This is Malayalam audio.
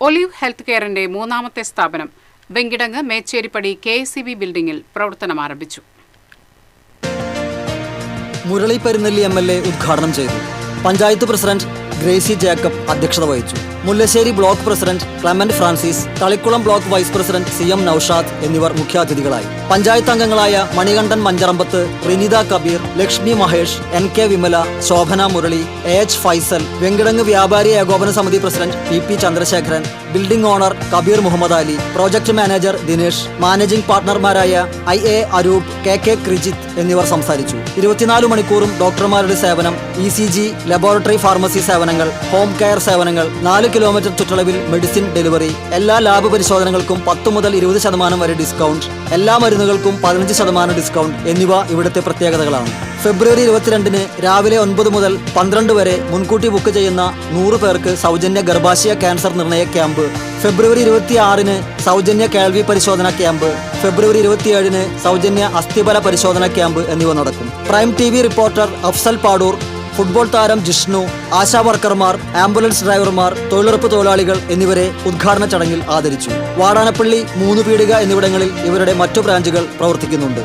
ഒലിവ് ഹെൽത്ത് കെയറിന്റെ മൂന്നാമത്തെ സ്ഥാപനം വെങ്കിടങ്ങ് മേച്ചേരിപ്പടി KSCB ബിൽഡിംഗിൽ പ്രവർത്തനം ആരംഭിച്ചു. മുരളി പെരുന്നെല്ലി MLA ഉദ്ഘാടനം ചെയ്തു. പഞ്ചായത്ത് പ്രസിഡന്റ് ഗ്രേസി ജേക്കബ് അധ്യക്ഷത വഹിച്ചു. Mullassery block president Clement Francis, Thalikkulam block vice president CM Noushad എന്നിവർ മുഖ്യാതിഥികളായി. പഞ്ചായത്ത് അംഗങ്ങളായ മണികണ്ഠൻ മഞ്ചറമ്പത്ത്, റിനിത കബീർ, ലക്ഷ്മി മഹേഷ്, NK വിമല, ശോഭന മുരളി, AH ഫൈസൽ, വെങ്കിടങ്ങ് വ്യാപാരി ഏകോപന സമിതി president PP Chandrasekharan, building owner Kabeer Muhammad Ali, project manager Dinesh, managing പാർട്ണർമാരായ IA അരൂപ്, KK ക്രിജിത്ത് എന്നിവർ സംസാരിച്ചു. 24 മണിക്കൂറും ഡോക്ടർമാരുടെ സേവനം, ECG, ലബോറട്ടറി ഫാർമസി സേവനങ്ങൾ, ഹോം കെയർ സേവനങ്ങൾ, 4 കിലോമീറ്റർ ചുറ്റളവിൽ മെഡിസിൻ ഡെലിവറി, എല്ലാ ലാബ് പരിശോധനകൾക്കും 10 മുതൽ 20% വരെ ഡിസ്കൗണ്ട്, എല്ലാ മരുന്നുകൾക്കും 15% ഡിസ്കൗണ്ട് എന്നിവ ഇവിടുത്തെ പ്രത്യേകതകളാണ്. ഫെബ്രുവരി 22-ന് രാവിലെ 9 മുതൽ 12 വരെ മുൻകൂട്ടി ബുക്ക് ചെയ്യുന്ന 100 പേർക്ക് സൗജന്യ ഗർഭാശയ ക്യാൻസർ നിർണയ ക്യാമ്പ്, ഫെബ്രുവരി 26-ന് സൗജന്യ കേൾവി പരിശോധന ക്യാമ്പ്, ഫെബ്രുവരി 27-ന് സൗജന്യ അസ്ഥിബല പരിശോധന ക്യാമ്പ് എന്നിവ നടക്കും. Prime TV reporter Afsal Padoor, football താരം ജിഷ്ണു, ആശാ വർക്കർമാർ, ആംബുലൻസ് ഡ്രൈവർമാർ, തൊഴിലുറപ്പ് തൊഴിലാളികൾ എന്നിവരെ ഉദ്ഘാടന ചടങ്ങിൽ ആദരിച്ചു. വാടാനപ്പള്ളി, 3 പീടിക എന്നിവിടങ്ങളിൽ ഇവരുടെ മറ്റു ബ്രാഞ്ചുകൾ പ്രവർത്തിക്കുന്നുണ്ട്.